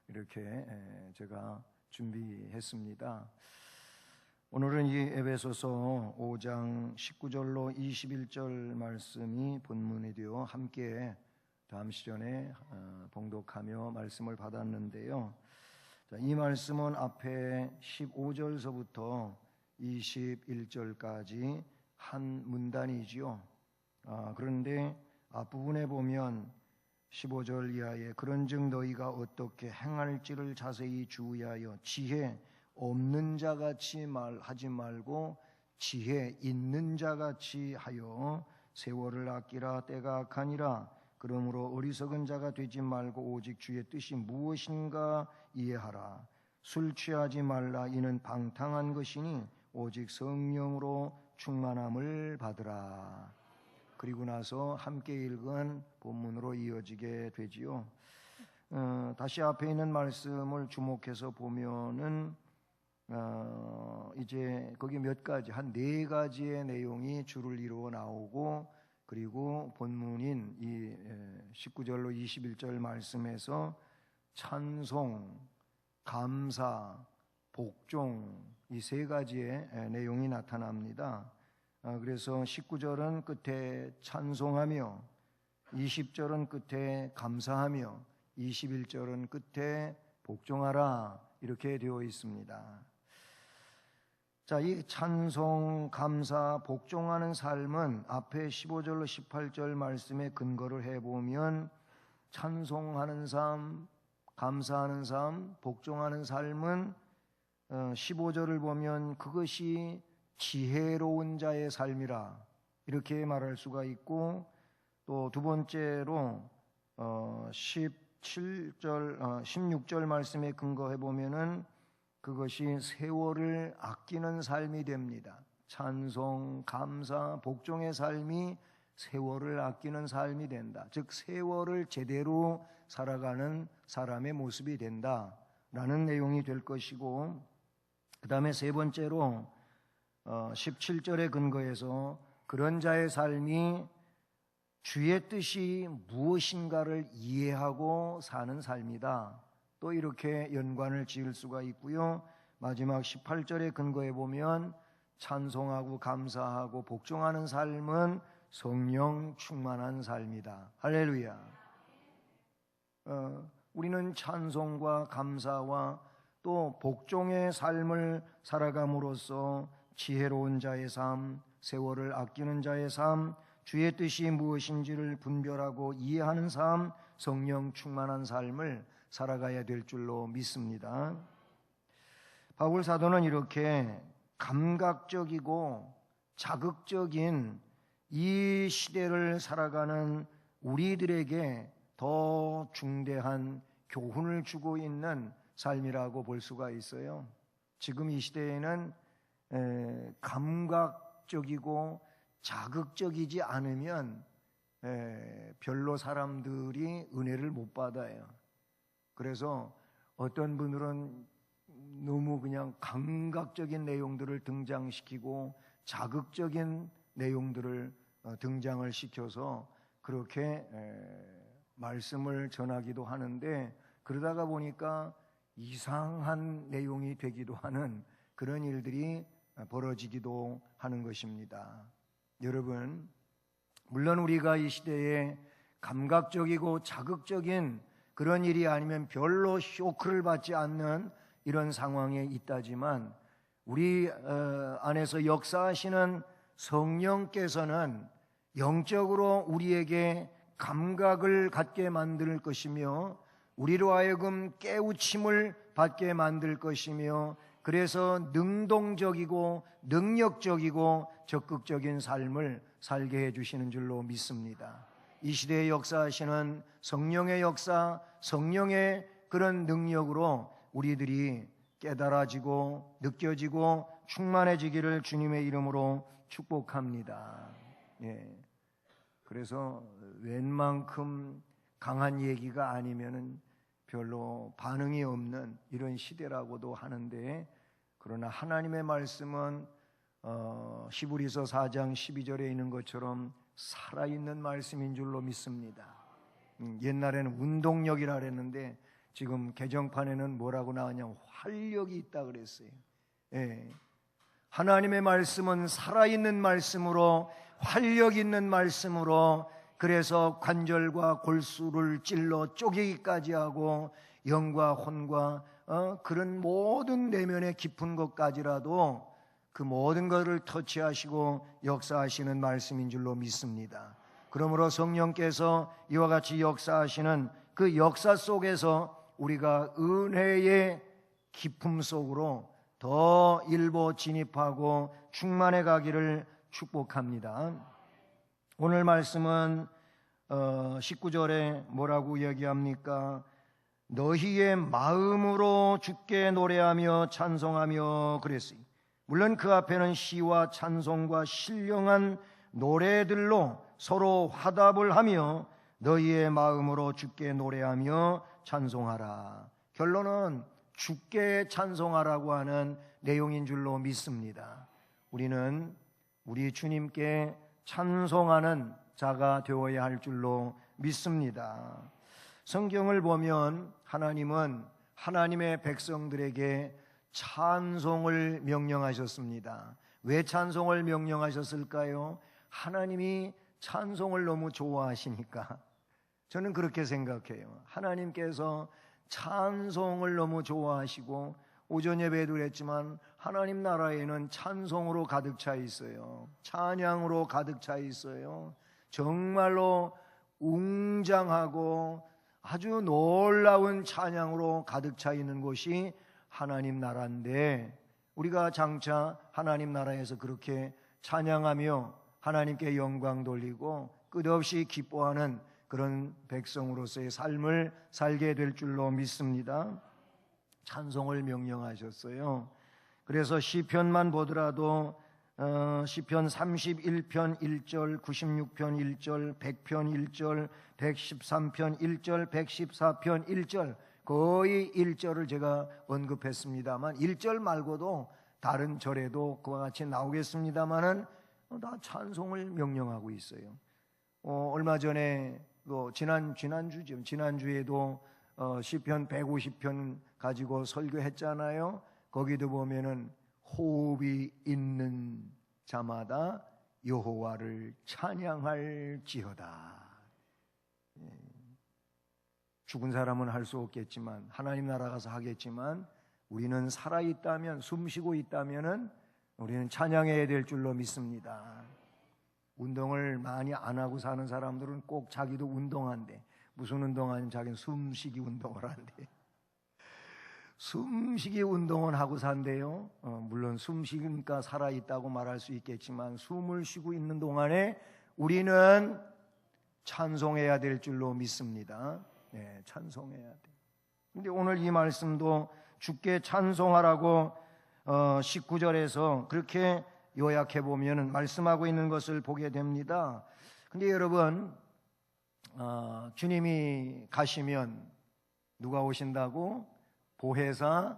이렇게 제가 준비했습니다. 오늘은 이 에베소서 5장 19절로 21절 말씀이 본문이 되어 함께 다음 시간에 봉독하며 말씀을 받았는데요. 이 말씀은 앞에 15절서부터 21절까지 한 문단이지요. 그런데 앞부분에 보면 15절 이하에 그런즉 너희가 어떻게 행할지를 자세히 주의하여 지혜 없는 자같이 말하지 말고 지혜 있는 자같이 하여 세월을 아끼라 때가 악하니라. 그러므로 어리석은 자가 되지 말고 오직 주의 뜻이 무엇인가 이해하라. 술 취하지 말라. 이는 방탕한 것이니 오직 성령으로 충만함을 받으라. 그리고 나서 함께 읽은 본문으로 이어지게 되지요. 다시 앞에 있는 말씀을 주목해서 보면은 이제 거기 몇 가지, 한 4가지의 내용이 줄을 이루어 나오고, 그리고 본문인 이 19절로 21절 말씀에서 찬송, 감사, 복종 이 3가지의 내용이 나타납니다. 그래서 19절은 끝에 찬송하며, 20절은 끝에 감사하며, 21절은 끝에 복종하라 이렇게 되어 있습니다. 자, 이 찬송, 감사, 복종하는 삶은 앞에 15절로 18절 말씀에 근거를 해보면 찬송하는 삶, 감사하는 삶, 복종하는 삶은 15절을 보면 그것이 지혜로운 자의 삶이라 이렇게 말할 수가 있고, 또 두 번째로 16절 말씀에 근거해 보면은 그것이 세월을 아끼는 삶이 됩니다. 찬송, 감사, 복종의 삶이 세월을 아끼는 삶이 된다. 즉 세월을 제대로 살아가는 사람의 모습이 된다라는 내용이 될 것이고, 그 다음에 세 번째로 17절에 근거해서 그런 자의 삶이 주의 뜻이 무엇인가를 이해하고 사는 삶이다. 또 이렇게 연관을 지을 수가 있고요. 마지막 18절에 근거해 보면 찬송하고 감사하고 복종하는 삶은 성령 충만한 삶이다. 할렐루야. 우리는 찬송과 감사와 또 복종의 삶을 살아감으로써 지혜로운 자의 삶, 세월을 아끼는 자의 삶, 주의 뜻이 무엇인지를 분별하고 이해하는 삶, 성령 충만한 삶을 살아가야 될 줄로 믿습니다. 바울 사도는 이렇게 감각적이고 자극적인 이 시대를 살아가는 우리들에게 더 중대한 교훈을 주고 있는 삶이라고 볼 수가 있어요. 지금 이 시대에는 감각적이고 자극적이지 않으면 별로 사람들이 은혜를 못 받아요. 그래서 어떤 분들은 너무 그냥 감각적인 내용들을 등장시키고 자극적인 내용들을 등장을 시켜서 그렇게 말씀을 전하기도 하는데, 그러다가 보니까 이상한 내용이 되기도 하는 그런 일들이 벌어지기도 하는 것입니다. 여러분, 물론 우리가 이 시대에 감각적이고 자극적인 그런 일이 아니면 별로 쇼크를 받지 않는 이런 상황에 있다지만, 우리 안에서 역사하시는 성령께서는 영적으로 우리에게 감각을 갖게 만들 것이며 우리로 하여금 깨우침을 받게 만들 것이며, 그래서 능동적이고 능력적이고 적극적인 삶을 살게 해주시는 줄로 믿습니다. 이 시대에 역사하시는 성령의 역사, 성령의 그런 능력으로 우리들이 깨달아지고 느껴지고 충만해지기를 주님의 이름으로 축복합니다. 그래서 웬만큼 강한 얘기가 아니면은 별로 반응이 없는 이런 시대라고도 하는데, 그러나 하나님의 말씀은 히브리서 4장 12절에 있는 것처럼 살아있는 말씀인 줄로 믿습니다. 옛날에는 운동력이라 그랬는데 지금 개정판에는 뭐라고 나왔냐면 활력이 있다 그랬어요. 예. 하나님의 말씀은 살아있는 말씀으로, 활력 있는 말씀으로, 그래서 관절과 골수를 찔러 쪼개기까지 하고 영과 혼과 그런 모든 내면의 깊은 것까지라도 그 모든 것을 터치하시고 역사하시는 말씀인 줄로 믿습니다. 그러므로 성령께서 이와 같이 역사하시는 그 역사 속에서 우리가 은혜의 깊음 속으로 더 일보 진입하고 충만해 가기를 축복합니다. 오늘 말씀은 19절에 뭐라고 얘기합니까? 너희의 마음으로 주께 노래하며 찬송하며 그랬어요. 물론 그 앞에는 시와 찬송과 신령한 노래들로 서로 화답을 하며 너희의 마음으로 주께 노래하며 찬송하라. 결론은 주께 찬송하라고 하는 내용인 줄로 믿습니다. 우리는 우리 주님께 찬송하는 자가 되어야 할 줄로 믿습니다. 성경을 보면 하나님은 하나님의 백성들에게 찬송을 명령하셨습니다. 왜 찬송을 명령하셨을까요? 하나님이 찬송을 너무 좋아하시니까. 저는 그렇게 생각해요. 하나님께서 찬송을 너무 좋아하시고, 오전 예배도 그랬지만 하나님 나라에는 찬송으로 가득 차 있어요. 찬양으로 가득 차 있어요. 정말로 웅장하고 아주 놀라운 찬양으로 가득 차 있는 곳이 하나님 나라인데, 우리가 장차 하나님 나라에서 그렇게 찬양하며 하나님께 영광 돌리고 끝없이 기뻐하는 그런 백성으로서의 삶을 살게 될 줄로 믿습니다. 찬송을 명령하셨어요. 그래서 시편만 보더라도 시편 31편 1절, 96편 1절, 100편 1절, 113편 1절, 114편 1절, 거의 1절을 제가 언급했습니다만 1절 말고도 다른 절에도 그와 같이 나오겠습니다만은 다 찬송을 명령하고 있어요. 얼마 전에 지난주에도 시편 150편 가지고 설교했잖아요. 거기도 보면은 호흡이 있는 자마다 여호와를 찬양할지어다. 죽은 사람은 할 수 없겠지만 하나님 나라 가서 하겠지만 우리는 살아있다면, 숨쉬고 있다면은 우리는 찬양해야 될 줄로 믿습니다. 운동을 많이 안 하고 사는 사람들은 꼭 자기도 운동한대. 무슨 운동하냐면 자기는 숨쉬기 운동을 한대. 숨쉬기 운동은 하고 산대요. 물론 숨쉬니까 살아있다고 말할 수 있겠지만 숨을 쉬고 있는 동안에 우리는 찬송해야 될 줄로 믿습니다. 네, 찬송해야 돼. 근데 오늘 이 말씀도 주께 찬송하라고 19절에서 그렇게 요약해 보면 말씀하고 있는 것을 보게 됩니다. 근데 여러분, 주님이 가시면 누가 오신다고? 보혜사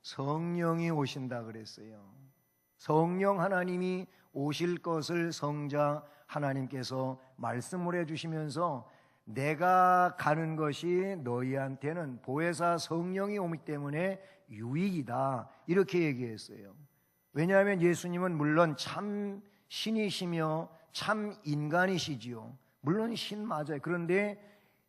성령이 오신다 그랬어요. 성령 하나님이 오실 것을 성자 하나님께서 말씀을 해주시면서 내가 가는 것이 너희한테는 보혜사 성령이 오기 때문에 유익이다, 이렇게 얘기했어요. 왜냐하면 예수님은 물론 참 신이시며 참 인간이시지요. 물론 신 맞아요. 그런데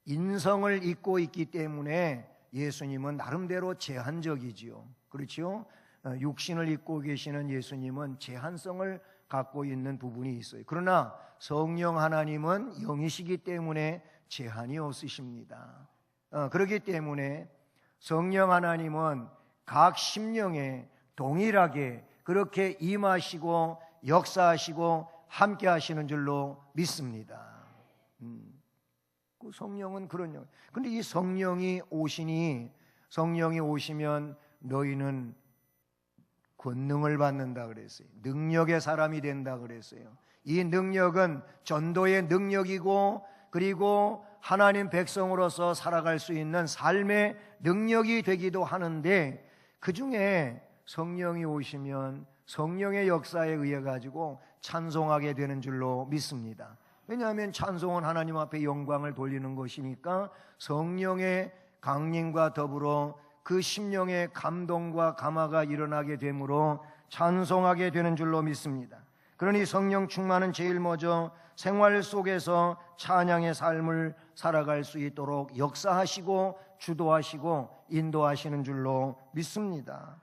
인성을 입고 있기 때문에 예수님은 나름대로 제한적이지요. 그렇죠? 육신을 입고 계시는 예수님은 제한성을 갖고 있는 부분이 있어요. 그러나 성령 하나님은 영이시기 때문에 제한이 없으십니다. 그렇기 때문에 성령 하나님은 각 심령에 동일하게 그렇게 임하시고 역사하시고 함께 하시는 줄로 믿습니다. 그 성령은 그런 영. 근데 이 성령이 오시면 너희는 권능을 받는다 그랬어요. 능력의 사람이 된다 그랬어요. 이 능력은 전도의 능력이고, 그리고 하나님 백성으로서 살아갈 수 있는 삶의 능력이 되기도 하는데, 그 중에 성령이 오시면 성령의 역사에 의해 가지고 찬송하게 되는 줄로 믿습니다. 왜냐하면 찬송은 하나님 앞에 영광을 돌리는 것이니까 성령의 강림과 더불어 그 심령의 감동과 감화가 일어나게 되므로 찬송하게 되는 줄로 믿습니다. 그러니 성령 충만은 제일 먼저 생활 속에서 찬양의 삶을 살아갈 수 있도록 역사하시고 주도하시고 인도하시는 줄로 믿습니다.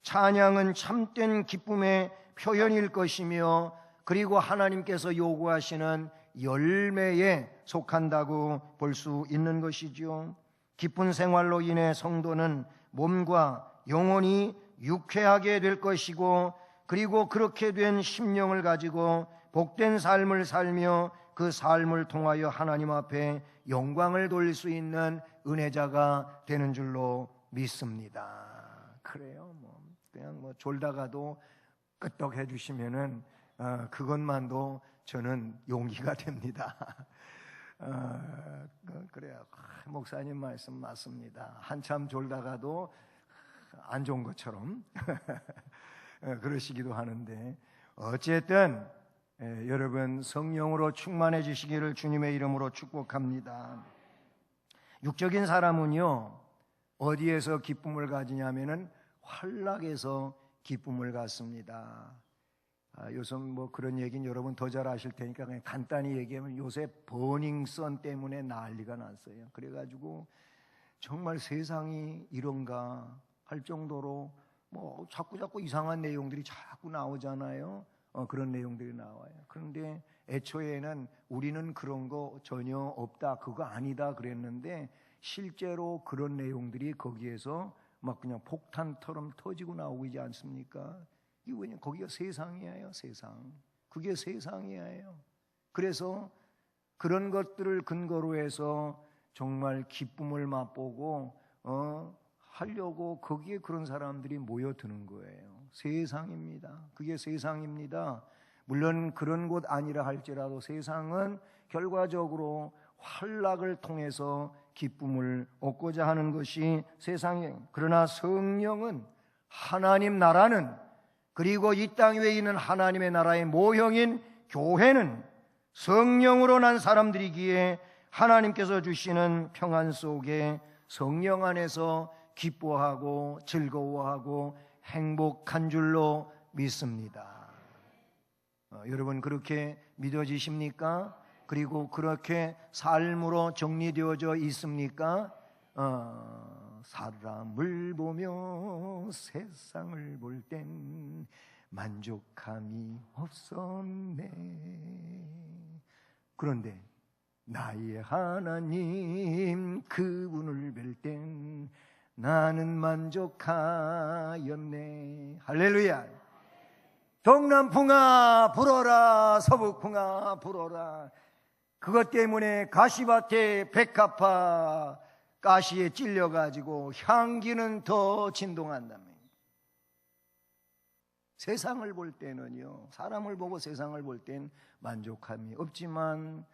찬양은 참된 기쁨의 표현일 것이며 그리고 하나님께서 요구하시는 열매에 속한다고 볼 수 있는 것이죠. 기쁜 생활로 인해 성도는 몸과 영혼이 유쾌하게 될 것이고 그리고 그렇게 된 심령을 가지고 복된 삶을 살며 그 삶을 통하여 하나님 앞에 영광을 돌릴 수 있는 은혜자가 되는 줄로 믿습니다. 그래요. 그냥 졸다가도 끄떡 해주시면은 그것만도 저는 용기가 됩니다. 그래요. 목사님 말씀 맞습니다. 한참 졸다가도 안 좋은 것처럼 그러시기도 하는데 어쨌든 여러분 성령으로 충만해지시기를 주님의 이름으로 축복합니다. 육적인 사람은요 어디에서 기쁨을 가지냐면은 환락에서 기쁨을 갖습니다. 요즘 그런 얘기는 여러분 더 잘 아실 테니까 그냥 간단히 얘기하면 요새 버닝썬 때문에 난리가 났어요. 그래가지고 정말 세상이 이런가 할 정도로 자꾸 이상한 내용들이 자꾸 나오잖아요. 그런 내용들이 나와요. 그런데 애초에는 우리는 그런 거 전혀 없다, 그거 아니다 그랬는데 실제로 그런 내용들이 거기에서 막 그냥 폭탄처럼 터지고 나오고 있지 않습니까? 이게 왜냐, 거기가 세상이에요. 세상. 그게 세상이에요. 그래서 그런 것들을 근거로 해서 정말 기쁨을 맛보고 하려고 거기에 그런 사람들이 모여드는 거예요. 세상입니다. 그게 세상입니다. 물론 그런 곳 아니라 할지라도 세상은 결과적으로 환락을 통해서 기쁨을 얻고자 하는 것이 세상이에요. 그러나 성령은 하나님 나라는 그리고 이 땅 위에 있는 하나님의 나라의 모형인 교회는 성령으로 난 사람들이기에 하나님께서 주시는 평안 속에 성령 안에서 기뻐하고 즐거워하고 행복한 줄로 믿습니다. 여러분 그렇게 믿어지십니까? 그리고 그렇게 삶으로 정리되어져 있습니까? 사람을 보며 세상을 볼 땐 만족함이 없었네. 그런데 나의 하나님 그분을 뵐 땐 나는 만족하였네. 할렐루야. 동남풍아 불어라, 서북풍아 불어라. 그것 때문에 가시밭에 백합화 가시에 찔려가지고 향기는 더 진동한다며. 세상을 볼 때는요, 사람을 보고 세상을 볼 땐 만족함이 없지만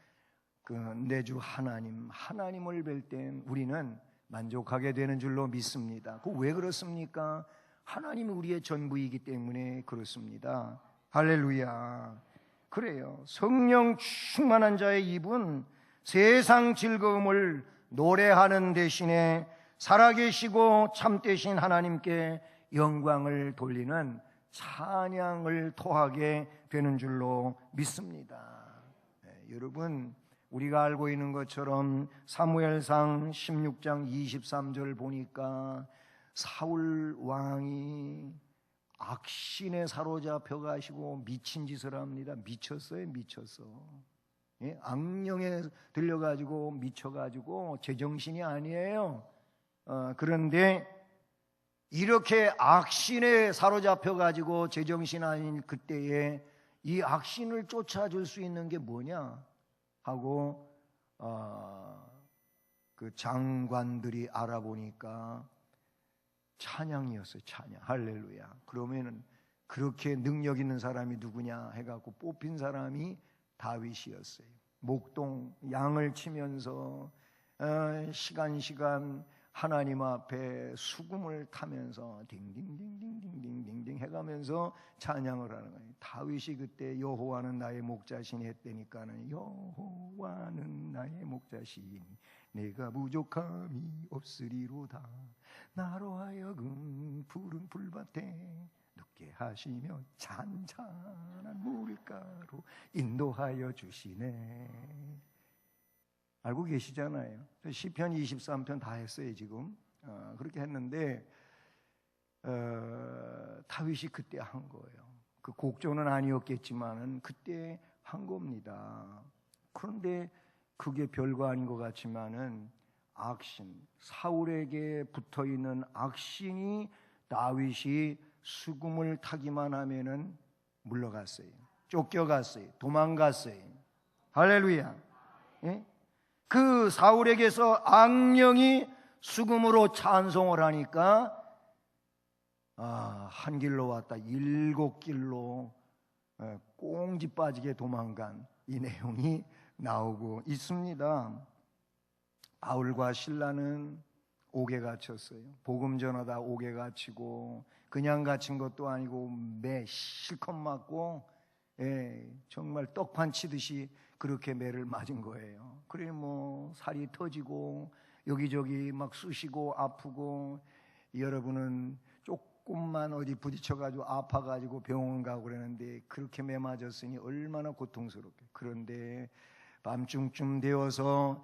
그 내 주 하나님을 뵐 땐 우리는 만족하게 되는 줄로 믿습니다. 그 왜 그렇습니까? 하나님이 우리의 전부이기 때문에 그렇습니다. 할렐루야. 그래요. 성령 충만한 자의 입은 세상 즐거움을 노래하는 대신에 살아계시고 참되신 하나님께 영광을 돌리는 찬양을 토하게 되는 줄로 믿습니다. 여러분 우리가 알고 있는 것처럼 사무엘상 16장 23절 보니까 사울 왕이 악신에 사로잡혀 가시고 미친 짓을 합니다. 미쳤어요. 악령에 들려가지고 미쳐가지고 제정신이 아니에요. 그런데 이렇게 악신에 사로잡혀가지고 제정신 아닌 그때에 이 악신을 쫓아줄 수 있는 게 뭐냐 하고 그 장관들이 알아보니까 찬양이었어요. 찬양. 할렐루야. 그러면은 그렇게 능력 있는 사람이 누구냐 해갖고 뽑힌 사람이 다윗이었어요. 목동 양을 치면서 시간 하나님 앞에 수금을 타면서 딩딩딩딩딩딩딩 해가면서 찬양을 하는 거예요. 다윗이 그때 여호와는 나의 목자시니 했다니까는 여호와는 나의 목자시니 내가 부족함이 없으리로다. 나로 하여금 푸른 풀밭에 눕게 하시며 잔잔한 물가로 인도하여 주시네. 알고 계시잖아요. 시편 23편 다 했어요 지금. 그렇게 했는데 다윗이 그때 한 거예요. 그 곡조는 아니었겠지만은 그때 한 겁니다. 그런데 그게 별거 아닌 것 같지만은 악신, 사울에게 붙어있는 악신이 다윗이 수금을 타기만 하면은 물러갔어요. 쫓겨갔어요. 도망갔어요. 할렐루야. 예? 그 사울에게서 악령이 수금으로 찬송을 하니까 한 길로 왔다 7길로 꽁지 빠지게 도망간 이 내용이 나오고 있습니다. 바울과 실라는 옥에 갇혔어요. 복음 전하다 옥에 갇히고 그냥 갇힌 것도 아니고 매 실컷 맞고 정말 떡판 치듯이 그렇게 매를 맞은 거예요. 그래 뭐 살이 터지고 여기저기 막 쑤시고 아프고, 여러분은 조금만 어디 부딪혀가지고 아파가지고 병원 가고 그러는데 그렇게 매 맞았으니 얼마나 고통스럽게. 그런데 밤중쯤 되어서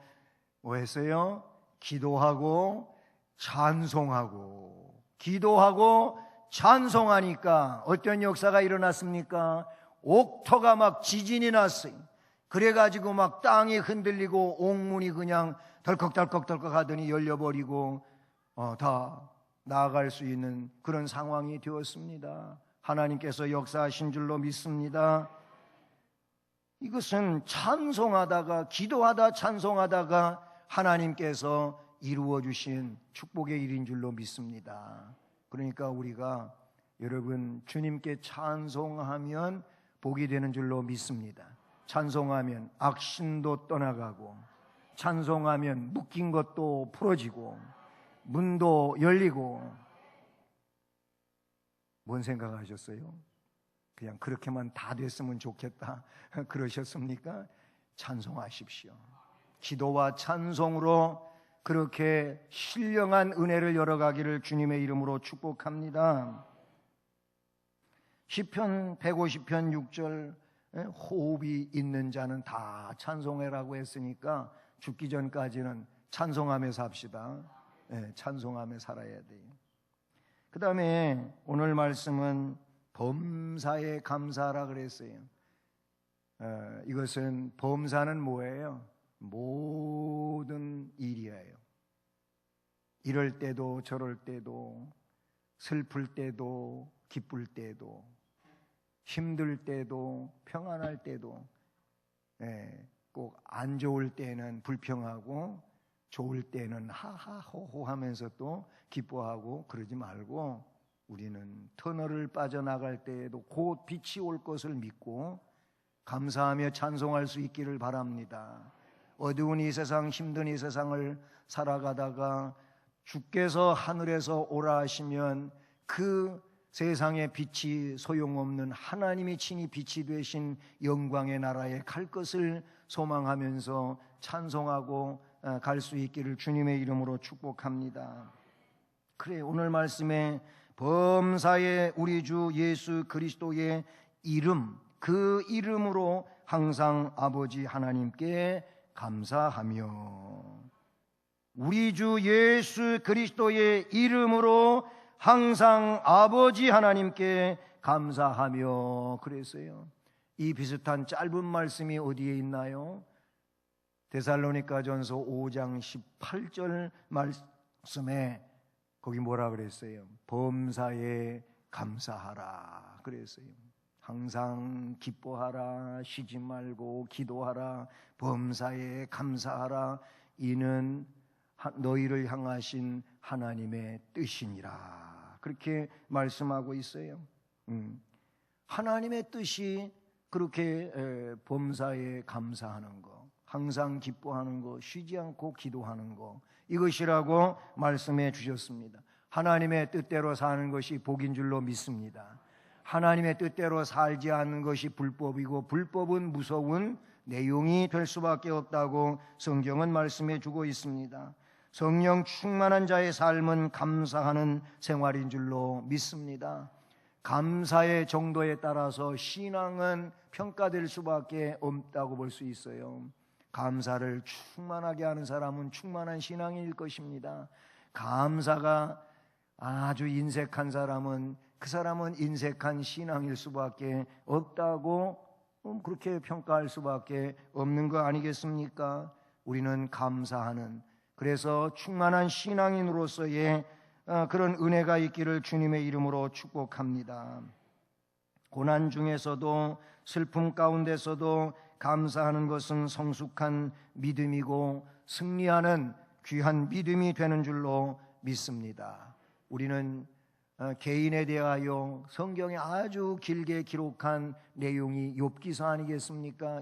뭐 했어요? 기도하고 찬송하고, 기도하고 찬송하니까 어떤 역사가 일어났습니까? 옥토가 막 지진이 났어요. 그래가지고 막 땅이 흔들리고 옥문이 그냥 덜컥덜컥덜컥 하더니 열려버리고 다 나아갈 수 있는 그런 상황이 되었습니다. 하나님께서 역사하신 줄로 믿습니다. 이것은 찬송하다가, 기도하다 찬송하다가 하나님께서 이루어 주신 축복의 일인 줄로 믿습니다. 그러니까 우리가, 여러분, 주님께 찬송하면 복이 되는 줄로 믿습니다. 찬송하면 악신도 떠나가고, 찬송하면 묶인 것도 풀어지고, 문도 열리고. 뭔 생각하셨어요? 그냥 그렇게만 다 됐으면 좋겠다 그러셨습니까? 찬송하십시오. 기도와 찬송으로 그렇게 신령한 은혜를 열어가기를 주님의 이름으로 축복합니다. 시편 150편 6절, 호흡이 있는 자는 다 찬송해라고 했으니까 죽기 전까지는 찬송하며 삽시다. 찬송하며 살아야 돼요. 그 다음에 오늘 말씀은 범사에 감사하라 그랬어요. 이것은, 범사는 뭐예요? 모든 일이에요. 이럴 때도 저럴 때도, 슬플 때도 기쁠 때도, 힘들 때도 평안할 때도, 꼭 안 좋을 때는 불평하고 좋을 때는 하하호호 하면서 또 기뻐하고 그러지 말고, 우리는 터널을 빠져나갈 때에도 곧 빛이 올 것을 믿고 감사하며 찬송할 수 있기를 바랍니다. 어두운 이 세상, 힘든 이 세상을 살아가다가 주께서 하늘에서 오라 하시면 그 세상의 빛이 소용없는 하나님이 친히 빛이 되신 영광의 나라에 갈 것을 소망하면서 찬송하고 갈 수 있기를 주님의 이름으로 축복합니다. 그래, 오늘 말씀에 범사에 우리 주 예수 그리스도의 이름, 그 이름으로 항상 아버지 하나님께 감사하며, 우리 주 예수 그리스도의 이름으로 항상 아버지 하나님께 감사하며 그랬어요. 이 비슷한 짧은 말씀이 어디에 있나요? 데살로니가전서 5장 18절 말씀에 거기 뭐라 그랬어요? 범사에 감사하라 그랬어요. 항상 기뻐하라, 쉬지 말고 기도하라, 범사에 감사하라. 이는 너희를 향하신 하나님의 뜻이니라. 그렇게 말씀하고 있어요. 하나님의 뜻이 그렇게 범사에 감사하는 거, 항상 기뻐하는 거, 쉬지 않고 기도하는 거, 이것이라고 말씀해 주셨습니다. 하나님의 뜻대로 사는 것이 복인 줄로 믿습니다. 하나님의 뜻대로 살지 않는 것이 불법이고, 불법은 무서운 내용이 될 수밖에 없다고 성경은 말씀해 주고 있습니다. 성령 충만한 자의 삶은 감사하는 생활인 줄로 믿습니다. 감사의 정도에 따라서 신앙은 평가될 수밖에 없다고 볼 수 있어요. 감사를 충만하게 하는 사람은 충만한 신앙일 것입니다. 감사가 아주 인색한 사람은 그 사람은 인색한 신앙일 수밖에 없다고 그렇게 평가할 수밖에 없는 거 아니겠습니까? 우리는 감사하는, 그래서 충만한 신앙인으로서의 그런 은혜가 있기를 주님의 이름으로 축복합니다. 고난 중에서도 슬픔 가운데서도 감사하는 것은 성숙한 믿음이고 승리하는 귀한 믿음이 되는 줄로 믿습니다. 우리는 개인에 대하여 성경에 아주 길게 기록한 내용이 욥기서 아니겠습니까?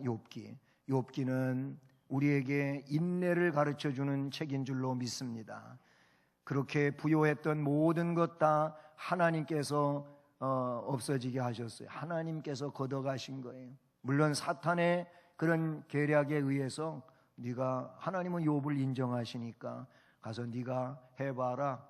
욥기는 우리에게 인내를 가르쳐주는 책인 줄로 믿습니다. 그렇게 부요했던 모든 것 다 하나님께서 없어지게 하셨어요. 하나님께서 걷어가신 거예요. 물론 사탄의 그런 계략에 의해서 네가, 하나님은 욥을 인정하시니까 가서 네가 해봐라.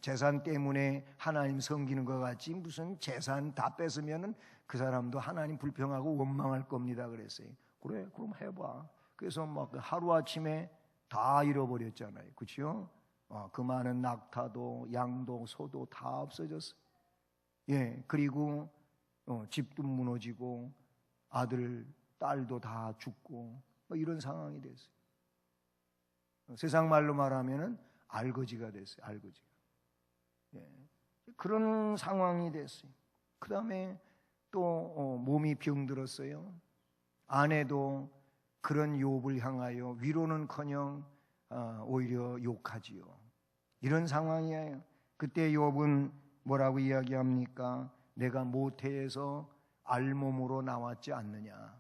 재산 때문에 하나님 섬기는 것 같지 무슨 재산 다 뺏으면 그 사람도 하나님 불평하고 원망할 겁니다. 그랬어요. 그래, 그럼 해봐. 그래서 막 하루아침에 다 잃어버렸잖아요. 그렇죠? 그 많은 낙타도 양도 소도 다 없어졌어요. 예, 그리고 집도 무너지고 아들, 딸도 다 죽고 뭐 이런 상황이 됐어요. 세상 말로 말하면은 알거지가 됐어요. 알거지가. 예, 그런 상황이 됐어요. 그 다음에 또 몸이 병들었어요. 아내도 그런 욥을 향하여 위로는커녕 오히려 욕하지요. 이런 상황이에요. 그때 욥은 뭐라고 이야기합니까? 내가 모태에서 알몸으로 나왔지 않느냐.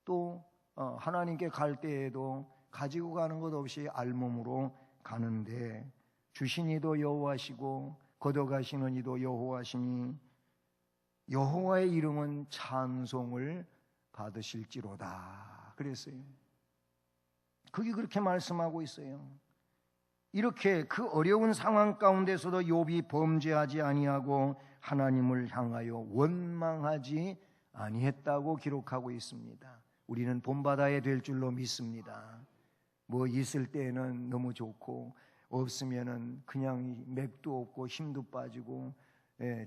또 하나님께 갈 때에도 가지고 가는 것 없이 알몸으로 가는데 주신 이도 여호와시고 걷어가시는 이도 여호와시니 여호와의 이름은 찬송을 받으실지로다 그랬어요. 그게 그렇게 말씀하고 있어요. 이렇게 그 어려운 상황 가운데서도 욥이 범죄하지 아니하고 하나님을 향하여 원망하지 아니했다고 기록하고 있습니다. 우리는 본받아야 될 줄로 믿습니다. 뭐 있을 때는 너무 좋고 없으면은 그냥 맥도 없고 힘도 빠지고,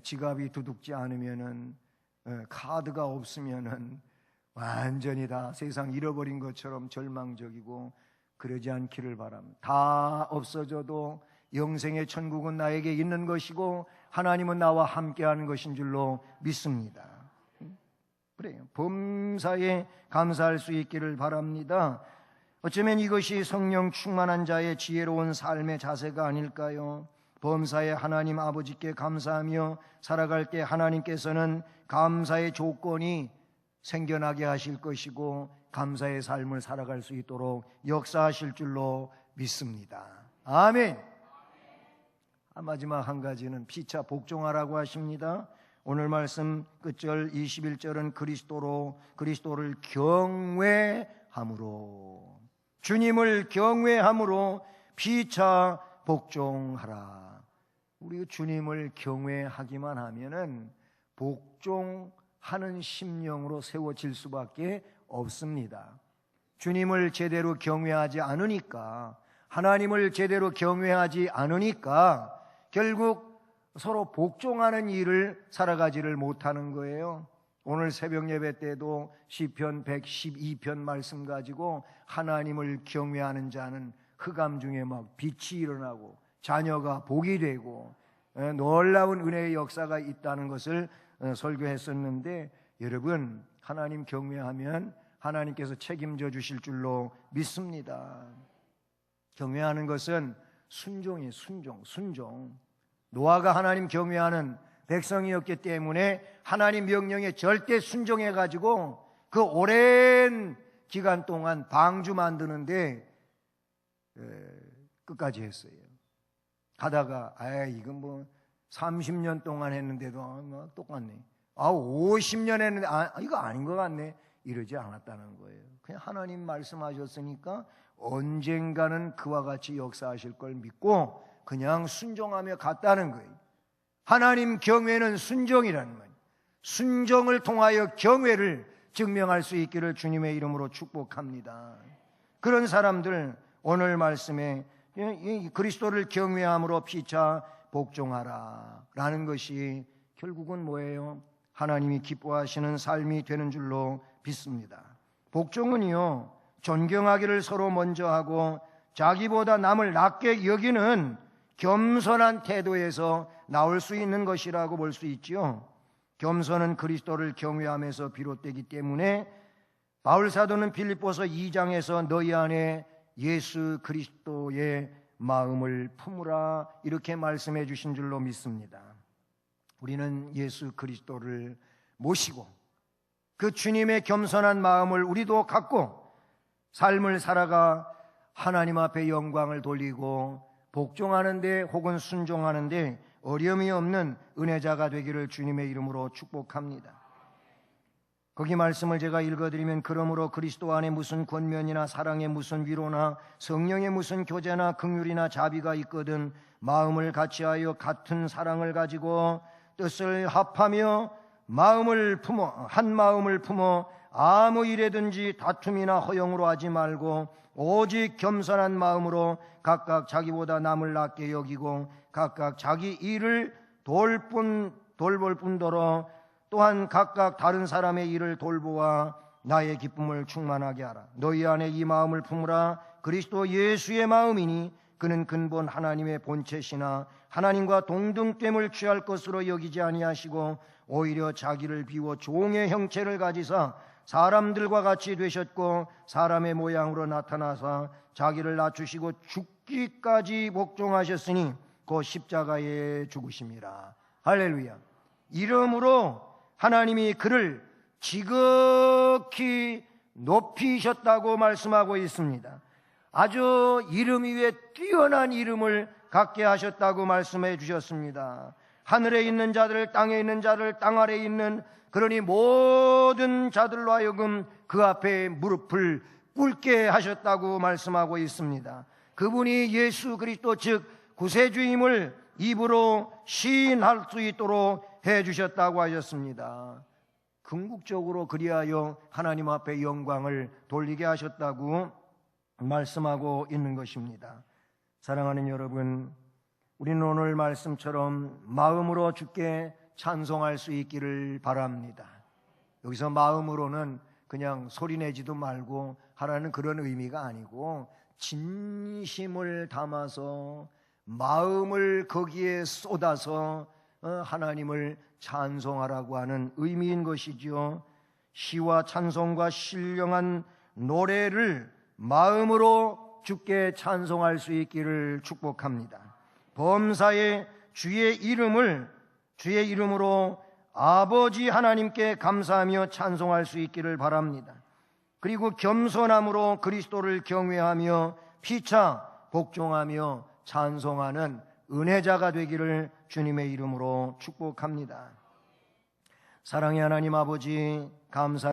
지갑이 두둑지 않으면은, 카드가 없으면은 완전히 다 세상 잃어버린 것처럼 절망적이고 그러지 않기를 바랍니다. 다 없어져도 영생의 천국은 나에게 있는 것이고 하나님은 나와 함께하는 것인 줄로 믿습니다. 그래요. 범사에 감사할 수 있기를 바랍니다. 어쩌면 이것이 성령 충만한 자의 지혜로운 삶의 자세가 아닐까요? 범사에 하나님 아버지께 감사하며 살아갈 때 하나님께서는 감사의 조건이 생겨나게 하실 것이고 감사의 삶을 살아갈 수 있도록 역사하실 줄로 믿습니다. 아멘. 마지막 한 가지는 피차 복종하라고 하십니다. 오늘 말씀 끝절 21절은 그리스도를 경외함으로, 주님을 경외함으로 피차 복종하라. 우리 주님을 경외하기만 하면은 복종하는 심령으로 세워질 수밖에 없습니다. 주님을 제대로 경외하지 않으니까, 하나님을 제대로 경외하지 않으니까 결국 서로 복종하는 일을 살아가지를 못하는 거예요. 오늘 새벽 예배 때도 시편 112편 말씀 가지고 하나님을 경외하는 자는 흑암 중에 막 빛이 일어나고 자녀가 복이 되고 놀라운 은혜의 역사가 있다는 것을 설교했었는데, 여러분 하나님 경외하면 하나님께서 책임져 주실 줄로 믿습니다. 경외하는 것은 순종이에요. 순종. 노아가 하나님 경외하는 백성이었기 때문에 하나님 명령에 절대 순종해가지고 그 오랜 기간 동안 방주 만드는데 끝까지 했어요. 하다가 이건 뭐 30년 동안 했는데도 똑같네. 50년 했는데 이거 아닌 것 같네. 이러지 않았다는 거예요. 그냥 하나님 말씀하셨으니까 언젠가는 그와 같이 역사하실 걸 믿고 그냥 순종하며 갔다는 거예요. 하나님 경외는 순종이라는 거예요. 순종을 통하여 경외를 증명할 수 있기를 주님의 이름으로 축복합니다. 그런 사람들 오늘 말씀에 그리스도를 경외함으로 피차 복종하라 라는 것이 결국은 뭐예요? 하나님이 기뻐하시는 삶이 되는 줄로 믿습니다. 복종은요, 존경하기를 서로 먼저 하고 자기보다 남을 낮게 여기는 겸손한 태도에서 나올 수 있는 것이라고 볼 수 있지요. 겸손은 그리스도를 경외함에서 비롯되기 때문에 바울 사도는 빌립보서 2장에서 너희 안에 예수 그리스도의 마음을 품으라 이렇게 말씀해 주신 줄로 믿습니다. 우리는 예수 그리스도를 모시고 그 주님의 겸손한 마음을 우리도 갖고 삶을 살아가 하나님 앞에 영광을 돌리고 복종하는데 혹은 순종하는데 어려움이 없는 은혜자가 되기를 주님의 이름으로 축복합니다. 거기 말씀을 제가 읽어드리면 그러므로 그리스도 안에 무슨 권면이나 사랑에 무슨 위로나 성령의 무슨 교제나 긍휼이나 자비가 있거든 마음을 같이하여 같은 사랑을 가지고 뜻을 합하며 한 마음을 품어 아무 일에든지 다툼이나 허용으로 하지 말고 오직 겸손한 마음으로 각각 자기보다 남을 낮게 여기고 각각 자기 일을 돌볼 뿐더러 또한 각각 다른 사람의 일을 돌보아 나의 기쁨을 충만하게 하라. 너희 안에 이 마음을 품으라. 그리스도 예수의 마음이니 그는 근본 하나님의 본체시나 하나님과 동등됨을 취할 것으로 여기지 아니하시고 오히려 자기를 비워 종의 형체를 가지사 사람들과 같이 되셨고 사람의 모양으로 나타나사 자기를 낮추시고 죽기까지 복종하셨으니 그 십자가에 죽으심이라. 할렐루야. 이러므로 하나님이 그를 지극히 높이셨다고 말씀하고 있습니다. 아주 이름 위에 뛰어난 이름을 갖게 하셨다고 말씀해 주셨습니다. 하늘에 있는 자들, 땅에 있는 자들, 땅 아래에 있는 그러니 모든 자들로 하여금 그 앞에 무릎을 꿇게 하셨다고 말씀하고 있습니다. 그분이 예수 그리스도 즉 구세주임을 입으로 시인할 수 있도록 해주셨다고 하셨습니다. 궁극적으로 그리하여 하나님 앞에 영광을 돌리게 하셨다고 말씀하고 있는 것입니다. 사랑하는 여러분, 우리는 오늘 말씀처럼 마음으로 주께 찬송할 수 있기를 바랍니다. 여기서 마음으로는 그냥 소리내지도 말고 하라는 그런 의미가 아니고 진심을 담아서 마음을 거기에 쏟아서 하나님을 찬송하라고 하는 의미인 것이죠. 시와 찬송과 신령한 노래를 마음으로 주께 찬송할 수 있기를 축복합니다. 범사에 주의 이름으로 아버지 하나님께 감사하며 찬송할 수 있기를 바랍니다. 그리고 겸손함으로 그리스도를 경외하며 피차 복종하며 찬송하는 은혜자가 되기를 주님의 이름으로 축복합니다. 사랑의 하나님 아버지 감사